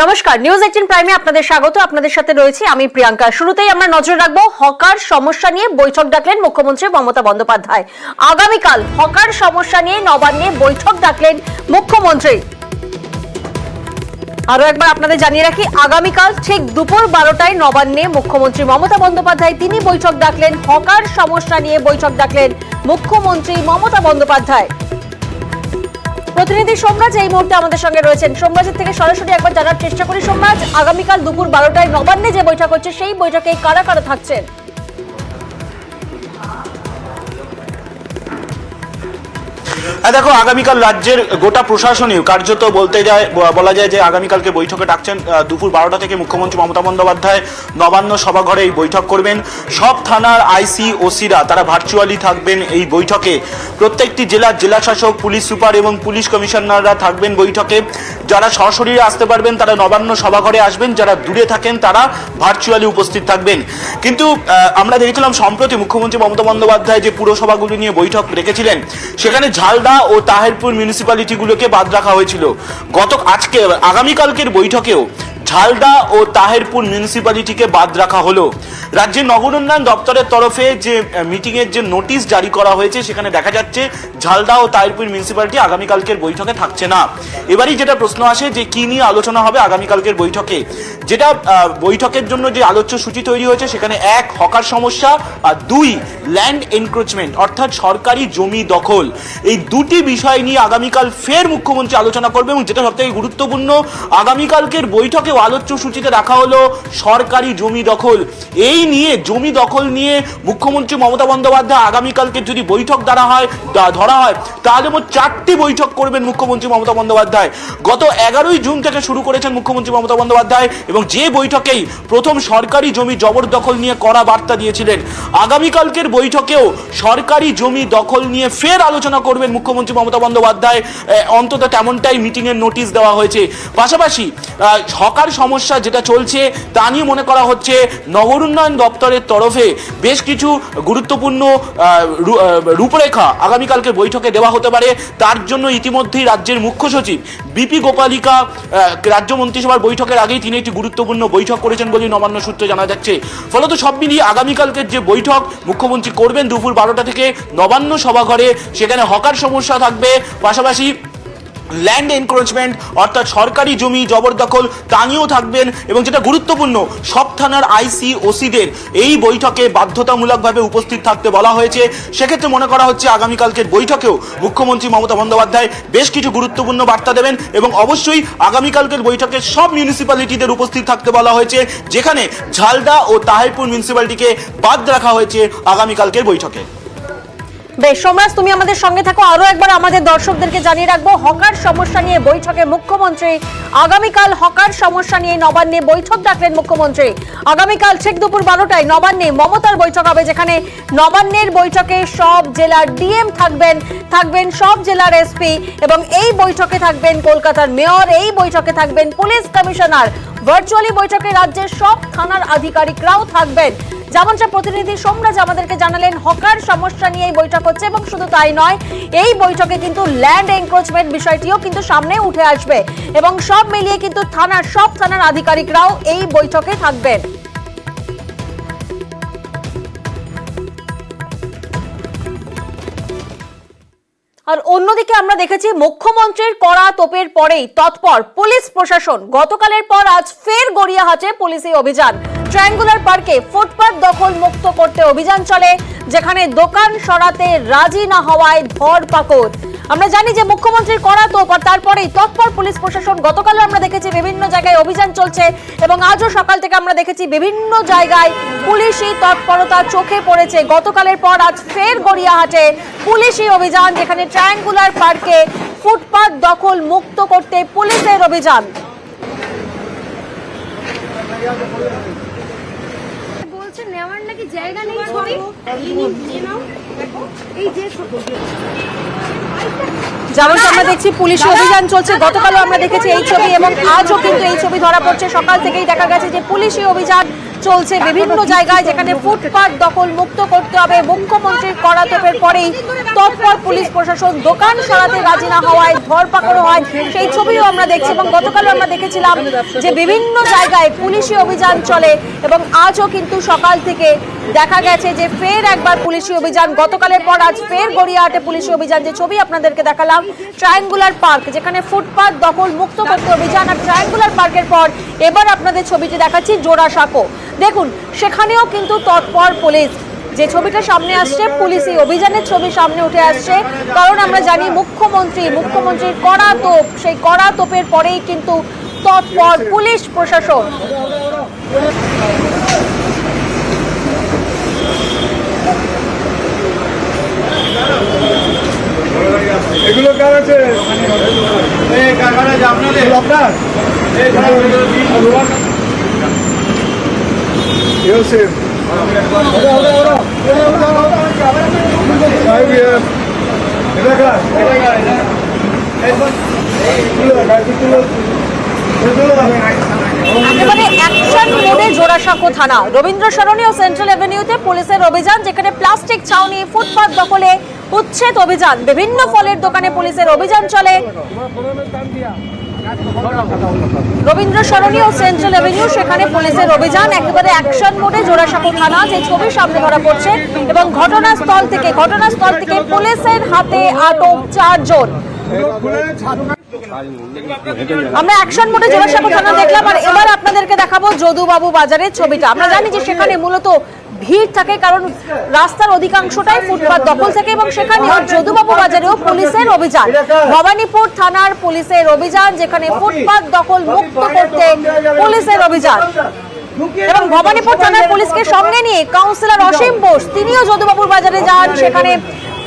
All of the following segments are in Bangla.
নমস্কার, নিউজ 18 প্রাইমে আপনাদের স্বাগত। আপনাদের সাথে রয়েছে আমি প্রিয়াঙ্কা। শুরুতেই আমরা নজর রাখবো হকার সমস্যা নিয়ে বৈঠক ডাকলেন মুখ্যমন্ত্রী মমতা বন্দ্যোপাধ্যায়। আগামীকাল হকার সমস্যা নিয়ে নবান্নে বৈঠক ডাকলেন মুখ্যমন্ত্রী। আরো একবার আপনাদের জানিয়ে রাখি, আগামীকাল ঠিক দুপুর 12টায় নবান্নে মুখ্যমন্ত্রী মমতা বন্দ্যোপাধ্যায় তিনি বৈঠক ডাকলেন। হকার সমস্যা নিয়ে বৈঠক ডাকলেন মুখ্যমন্ত্রী মমতা বন্দ্যোপাধ্যায়। প্রতিনিধি সোমরাজ এই মুহূর্তে আমাদের সঙ্গে রয়েছেন। সোমরাজের থেকে সরাসরি একবার জানার চেষ্টা করি। সোমরাজ, আগামীকাল দুপুর 12টায় নবান্নে যে বৈঠক হচ্ছে সেই বৈঠকে কারা কারা থাকছেন? দেখো, আগামীকাল রাজ্যের গোটা প্রশাসনীয় কার্যত বলা যায় যে আগামীকালকে বৈঠকে ডাকছেন দুপুর 12টা থেকে মুখ্যমন্ত্রী মমতা বন্দ্যোপাধ্যায় নবান্ন সভাঘরে এই বৈঠক করবেন। সব থানার আইসি ওসিরা তারা ভার্চুয়ালি থাকবেন এই বৈঠকে। প্রত্যেকটি জেলার জেলাশাসক, পুলিশ সুপার এবং পুলিশ কমিশনাররা থাকবেন বৈঠকে। যারা সরাসরি আসতে পারবেন তারা নবান্ন সভাঘরে আসবেন, যারা দূরে থাকেন তারা ভার্চুয়ালি উপস্থিত থাকবেন। কিন্তু আমরা দেখেছিলাম সম্প্রতি মুখ্যমন্ত্রী মমতা বন্দ্যোপাধ্যায় যে পুরসভাগুলি নিয়ে বৈঠক রেখেছিলেন, সেখানে ঝালদা ও তাহেরপুর মিউনিসিপ্যালিটিগুলোকে বাদ রাখা হয়েছিল। আজকে আগামীকালকের বৈঠকেও ঝালদা ও তাহেরপুর মিউনিসিপ্যালিটিকে বাদ রাখা হলো। রাজ্যের নগর উন্নয়ন দপ্তরের তরফে যে মিটিং এর যে নোটিশ জারি করা হয়েছে, সেখানে দেখা যাচ্ছে ঝালদা ও তাহেরপুর মিউনিসিপ্যালিটি আগামীকালকের বৈঠকে থাকছে না। এবারই যেটা প্রশ্ন আসে যে কি নিয়ে আলোচনা হবে আগামীকালকের বৈঠকে। যেটা বৈঠকের জন্য যে আলোচ্য সূচি তৈরি হয়েছে, সেখানে 1 হকার সমস্যা আর 2 ল্যান্ড এনক্রোচমেন্ট অর্থাৎ সরকারি জমি দখল। এই দুটি বিষয় নিয়ে আগামীকাল ফের মুখ্যমন্ত্রী আলোচনা করবে। এবং যেটা সবথেকে গুরুত্বপূর্ণ, আগামীকালকের বৈঠকে আলোচ্য সূচিতে রাখা হলো সরকারি জমি দখল। এই নিয়ে জমি দখল নিয়ে মুখ্যমন্ত্রী মমতা বন্দ্যোপাধ্যায় আগামীকালকে যদি বৈঠক ধরা হয় তাহলে মোট 4টি বৈঠক করবেন মুখ্যমন্ত্রী মমতা বন্দ্যোপাধ্যায়। গত 11ই জুন থেকে শুরু করেছেন মুখ্যমন্ত্রী মমতা বন্দ্যোপাধ্যায়, এবং যে বৈঠকেই প্রথম সরকারি জমি জবরদখল নিয়ে কড়া বার্তা দিয়েছিলেন। আগামীকালকের বৈঠকেও সরকারি জমি দখল নিয়ে ফের আলোচনা করবেন মুখ্যমন্ত্রী মমতা বন্দ্যোপাধ্যায়, অন্তত তেমনটাই মিটিং এর নোটিশ দেওয়া হয়েছে। পাশাপাশি হকার সমস্যা যেটা চলছে তা নিয়ে মনে করা হচ্ছে নগর উন্নয়ন দপ্তরের তরফে বেশ কিছু গুরুত্বপূর্ণ রূপরেখা আগামীকালকে বৈঠকে দেওয়া হতে পারে। তার জন্য ইতিমধ্যেই রাজ্যের মুখ্য সচিব বিপি গোপালিকা রাজ্য মন্ত্রিসভার বৈঠকের আগেই তিনি একটি গুরুত্বপূর্ণ বৈঠক করেছেন বলে নবান্ন সূত্রে জানা যাচ্ছে। ফলত সব মিলিয়ে আগামীকালকের যে বৈঠক মুখ্যমন্ত্রী করবেন দুপুর 12টা থেকে নবান্ন সভাঘরে, সেখানে হকার সমস্যা থাকবে, পাশাপাশি ল্যান্ড এনক্রোচমেন্ট অর্থাৎ সরকারি জমি জবরদখল তা নিয়েও থাকবেন। এবং যেটা গুরুত্বপূর্ণ, সব থানার আইসি ওসিদের এই বৈঠকে বাধ্যতামূলকভাবে উপস্থিত থাকতে বলা হয়েছে। সেক্ষেত্রে মনে করা হচ্ছে আগামীকালকের বৈঠকেও মুখ্যমন্ত্রী মমতা বন্দ্যোপাধ্যায় বেশ কিছু গুরুত্বপূর্ণ বার্তা দেবেন। এবং অবশ্যই আগামীকালকের বৈঠকে সব মিউনিসিপ্যালিটিদের উপস্থিত থাকতে বলা হয়েছে, যেখানে ঝালদা ও তাহেরপুর মিউনিসিপ্যালিটিকে বাদ রাখা হয়েছে আগামীকালকের বৈঠকে। বেশ, সোমরাজ তুমি আমাদের সঙ্গে থাকো। আরো একবার আমাদের দর্শকদেরকে জানিয়ে রাখবো, হকার সমস্যা নিয়ে বৈঠকে মুখ্যমন্ত্রী। আগামীকাল হকার সমস্যা নিয়ে নবান্নে বৈঠক ডাকলেন মুখ্যমন্ত্রী। আগামীকাল ঠিক দুপুর 12টায় নবান্নে মমতার বৈঠক হবে, যেখানে নবান্নের বৈঠকে সব জেলার ডিএম থাকবেন সব জেলার এসপি, এবং এই বৈঠকে থাকবেন কলকাতার মেয়র, এই বৈঠকে থাকবেন পুলিশ কমিশনার। ভার্চুয়ালি বৈঠকে রাজ্যের সব থানার আধিকারিকরাও থাকবেন। যেমনটা প্রতিনিধি সোমরাজ আমাদেরকে জানালেন, হকার সমস্যা নিয়ে এই বৈঠক হচ্ছে। এবং শুধু তাই নয়, এই বৈঠকে কিন্তু ল্যান্ড এনক্রোচমেন্ট বিষয়টিও কিন্তু সামনে উঠে আসবে। এবং সব মিলিয়ে কিন্তু সব থানার আধিকারিকরাও এই বৈঠকে থাকবেন। আর অন্যদিকে আমরা দেখেছি মুখ্যমন্ত্রীর কড়া তোপের পরেই তৎপর পুলিশ প্রশাসন। গতকালের পর আজ ফের গড়িয়াহাটে পুলিশি অভিযান। ট্রায়াঙ্গুলার পার্কে ফুটপাত দখল মুক্ত করতে অভিযান চলে, যেখানে দোকান সরাতে রাজি না হওয়ায় ধরপাকড়। আমরা জানি যে মুখ্যমন্ত্রীর কড়া তোপ, আর তারপরেই তৎপর পুলিশ প্রশাসন। গতকাল আমরা দেখেছি বিভিন্ন জায়গায় অভিযান চলছে, এবং আজও সকাল থেকে আমরা দেখেছি বিভিন্ন জায়গায় পুলিশি তৎপরতা চোখে পড়েছে। গতকালের পর আজ ফের গড়িয়াহাটে পুলিশি অভিযান, যেখানে ট্রায়াঙ্গুলার পার্কে ফুটপাত দখল মুক্ত করতে পুলিশের অভিযান। বলছে নেওয়ার নাকি জায়গা নেই, ছবি যেমনটা আমরা দেখছি পুলিশি অভিযান চলছে, গতকালও আমরা দেখেছি এই ছবি এবং আজও কিন্তু এই ছবি ধরা পড়ছে। সকাল থেকেই দেখা গেছে যে পুলিশি অভিযান চলছে বিভিন্ন জায়গায়, যেখানে ফুটপাত দখল মুক্ত করতে হবে। মুখ্যমন্ত্রীর কড়া তোপের পরেই তৎপর পুলিশ প্রশাসন, দোকান সরাতে রাজি না হওয়ায় ধরপাকড় হয়, সেই ছবিও আমরা দেখছি। এবং গতকালও আমরা দেখেছিলাম যে বিভিন্ন জায়গায় পুলিশি অভিযান চলে এবং আজও কিন্তু সকাল থেকে দেখা গেছে যে ফের একবার পুলিশি অভিযান। গতকালের পর আজ ফের গড়িয়াহাটে পুলিশি অভিযান। যে ছবি আপনাদেরকে দেখালাম ট্রায়াঙ্গুলার পার্ক, যেখানে ফুটপাত দখল মুক্ত করতে অভিযান, আর ট্রায়াঙ্গুলার পার্কের পর এবার আপনাদের ছবিটি দেখাচ্ছি জোড়াসাঁকো। দেখুন সেখানেও কিন্তু তৎপর পুলিশ। যে ছবিটা সামনে আসছে পুলিশি অভিযানের ছবি সামনে উঠে আসছে, কারণ আমরা জানি মুখ্যমন্ত্রীর কড়া তোপ, সেই কড়া তোপের পরেই কিন্তু তৎপর পুলিশ প্রশাসন। এগুলো কার আছে? আপনার একেবারে অ্যাকশন মোডে জোড়াসাঁকো থানা, রবীন্দ্র সরণি ও সেন্ট্রাল এভিনিউতে পুলিশের অভিযান, যেখানে প্লাস্টিক ছাউনি, ফুটপাত দখলে উচ্ছেদ অভিযান, বিভিন্ন ফলের দোকানে পুলিশের অভিযান চলে। রবীন্দ্র সরণি ও সেন্ট্রাল এভিনিউ, সেখানে পুলিশের অভিযান একেবারে অ্যাকশন মোডে জোড়াসাঁকো থানা, যে ছবি সামনে ধরা পড়ছে। এবং ঘটনাস্থল থেকে পুলিশের হাতে আটক 4 জন। আমরা অ্যাকশন মোডে জোড়াসাঁকো থানা দেখলাম, আর এবার আপনাদেরকে দেখাবো যদুবাবু বাজারের ছবিটা। আমরা জানি যে সেখানে মূলত ভিড় থাকে, কারণ রাস্তার অধিকাংশটাই ফুটপাত দখল থাকে, এবং সেখানেও যদুবাবু বাজারেও পুলিশের অভিযান। ভবানীপুর থানার পুলিশের অভিযান, যেখানে ফুটপাত দখল মুক্ত করতে পুলিশের অভিযান। এবং ভবানীপুর থানার পুলিশকে সঙ্গে নিয়ে কাউন্সিলর অসীম বোস, তিনিও যদুবাবুর বাজারে যান, সেখানে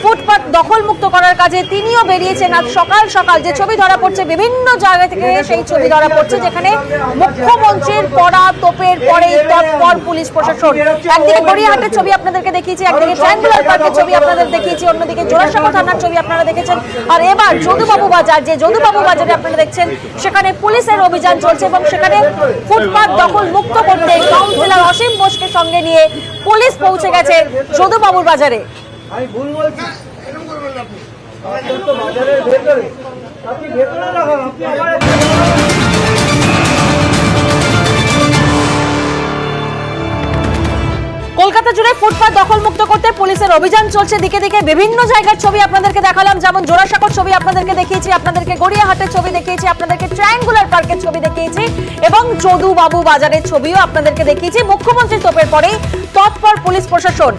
ফুটপাত দখল মুক্ত করার কাজে তিনিও বেরিয়েছেন। আজ সকাল সকাল যে ছবি ধরা পড়ছে বিভিন্ন জায়গা থেকে, সেই ছবি ধরা পড়ছে, যেখানে মুখ্যমন্ত্রীর কড়া তোপের পরেই তৎপর পুলিশ প্রশাসন। একদিকে গড়িয়াহাটের ছবি আপনাদেরকে দেখিয়েছি, একদিকে ট্রায়াঙ্গুলার পার্কের ছবি আপনাদের দেখিয়েছি, অন্যদিকে জোড়াসাঁকো থানার ছবি আপনারা দেখেছেন, আর এবার যদুবাবু বাজার, যে যদুবাবু বাজারে আপনারা দেখছেন সেখানে পুলিশের অভিযান চলছে। এবং সেখানে ফুটপাত দখল মুক্ত করতে কাউন্সিলর অসীম বোসকে সঙ্গে নিয়ে পুলিশ পৌঁছে গেছে যদুবাবুর বাজারে। আমি ভুল বলছি, এরকম করবেন না আপনি। আমাদের তো বাজারের ভেতরে, আপনি ভেতরে রাখুন, আপনি আবার কলকাতা জুড়ে ফুটপাত দখল মুক্ত করতে পুলিশের অভিযান চলছে। দিকে দিকে বিভিন্ন জায়গার ছবি আপনাদেরকে দেখালাম, যেমন জোড়াসাঁকোর ছবি আপনাদেরকে দেখিয়েছি, আপনাদেরকে গড়িয়াহাটের ছবি দেখিয়েছি, আপনাদেরকে ট্রায়াঙ্গুলার পার্কের ছবি দেখিয়েছি, এবং যদুবাবু বাজারের ছবিও আপনাদেরকে দেখিয়েছি। মুখ্যমন্ত্রী তোপের পরেই তৎপর পুলিশ প্রশাসন।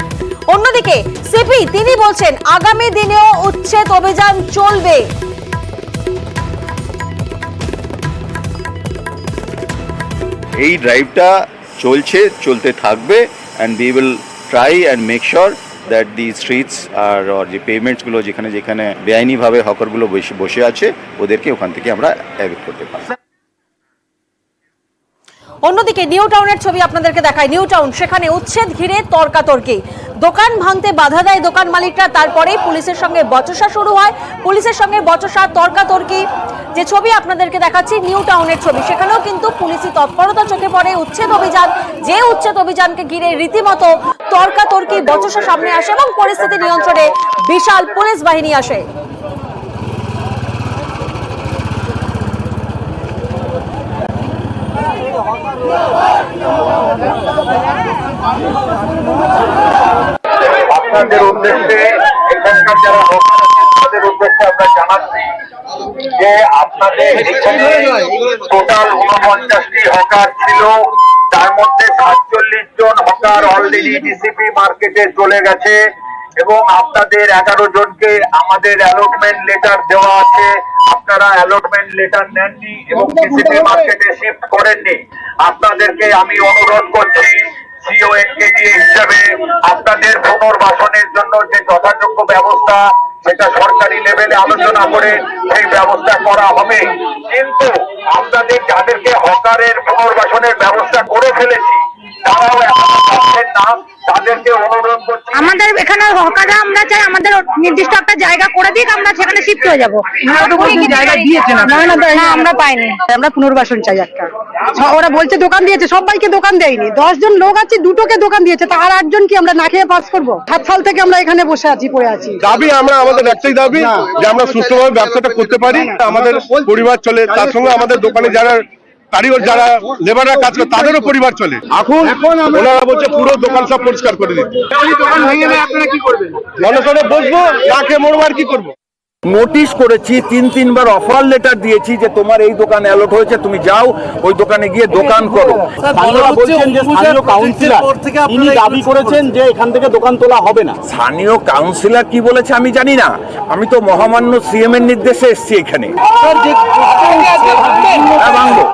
অন্যদিকে সিপি তিনি বলছেন আগামী দিনেও উচ্ছেদ অভিযান চলবে। এই ড্রাইভটা চলতে থাকবে, and we will try and make sure that the streets are or যে পেমেন্টসগুলো যেখানে যেখানে বেআইনিভাবে হকারগুলো বসে আছে ওদেরকে ওখান থেকে আমরা এভিক্ট করতে পারি। অন্যদিকে নিউ টাউনের ছবি আপনাদেরকে দেখায়। নিউ টাউন, সেখানে উচ্ছেদ ঘিরে তর্কাতর্কি, দোকান ভাঙতে বাধা দেয় দোকান মালিকরা, তারপরেই পুলিশের সঙ্গে বচসা শুরু হয়, পুলিশের সঙ্গে বচসা, তর্কাতর্কি। যে ছবি আপনাদেরকে দেখাচ্ছি নিউ টাউনের ছবি, সেখানেও কিন্তু পুলিশি তৎপরতা চোখে পড়ে। উচ্ছেদ অভিযান, যে উচ্ছেদ অভিযানকে ঘিরে রীতিমতো তর্কাতর্কি, বচসা সামনে আসে এবং পরিস্থিতি নিয়ন্ত্রণে বিশাল পুলিশ বাহিনী আসে। আপনাদের উদ্দেশ্যে, এখানকার যারা হকার আছে তাদের উদ্দেশ্যে আমরা জানাচ্ছি যে আপনাদের এখানে টোটাল 49টি হকার ছিল, তার মধ্যে 47 জন হকার অলরেডি ডিসিপি মার্কেটে চলে গেছে, এবং আপনাদের 11 জনকে আমাদের অ্যালটমেন্ট লেটার দেওয়া আছে। আপনারা অ্যালটমেন্ট লেটার নেননি এবং ডিসিপি মার্কেটে শিফট করেননি। আপনাদেরকে আমি অনুরোধ করছি সিওএনকেডি হিসাবে আপনাদের পুনর্বাসনের জন্য যে যথাযোগ্য ব্যবস্থা, সেটা সরকারি লেভেলে আলোচনা করে সেই ব্যবস্থা করা হবে। কিন্তু আপনাদের যাদেরকে হকারের পুনর্বাসনের ব্যবস্থা করে ফেলেছি তারাও এখনো পাচ্ছেন না, তাদেরকে অনুরোধ করছি আমাদের এখানে হকাররা আমরা চাই আমাদের নির্দিষ্ট একটা জায়গা করে দিক, আমরা সেখানে শিফট হয়ে যাবো। জায়গা দিয়েছে না? না, আমরা পাইনি। আমরা পুনর্বাসন চাই একটা। ওরা বলছে দোকান দিয়েছে, সবাইকে দোকান দেয়নি। 10 জন লোক আছে, দুটোকে দোকান দিয়েছে, তার 8 জন কি আমরা না খেয়ে পাস করবো? 7 সাল থেকে আমরা এখানে বসে আছি, পড়ে আছি। দাবি আমাদের একটাই দাবি যে আমরা সুষ্ঠুভাবে ব্যবসাটা করতে পারি, আমাদের পরিবার চলে, তার সঙ্গে আমাদের দোকানে যারা কারিগর যারা লেবাররা কাজ করে তাদেরও পরিবার চলে। এখন ওনারা বলছে পুরো দোকান সব পরিষ্কার করে দিতে। দোকান ভেঙে নেয়, আপনারা কি করবেন? জনগণে বসবো, না খেয়ে মরবো, আর কি করবো? নোটিশ করেছি, 3-3বার অফার লেটার দিয়েছি যে তোমার এই দোকান অ্যালট হয়েছে, তুমি যাও ওই দোকানে গিয়ে দোকান করো। স্থানীয়রা বলছেন যে স্থানীয় কাউন্সিলর তিনি দাবি করেছেন যে এখান থেকে দোকান তোলা হবে না। স্থানীয় কাউন্সিলর কি বলেছে আমি জানি না, আমি তো মহামান্য সিএম এর নির্দেশে এসেছি এখানে। ভাঙবো।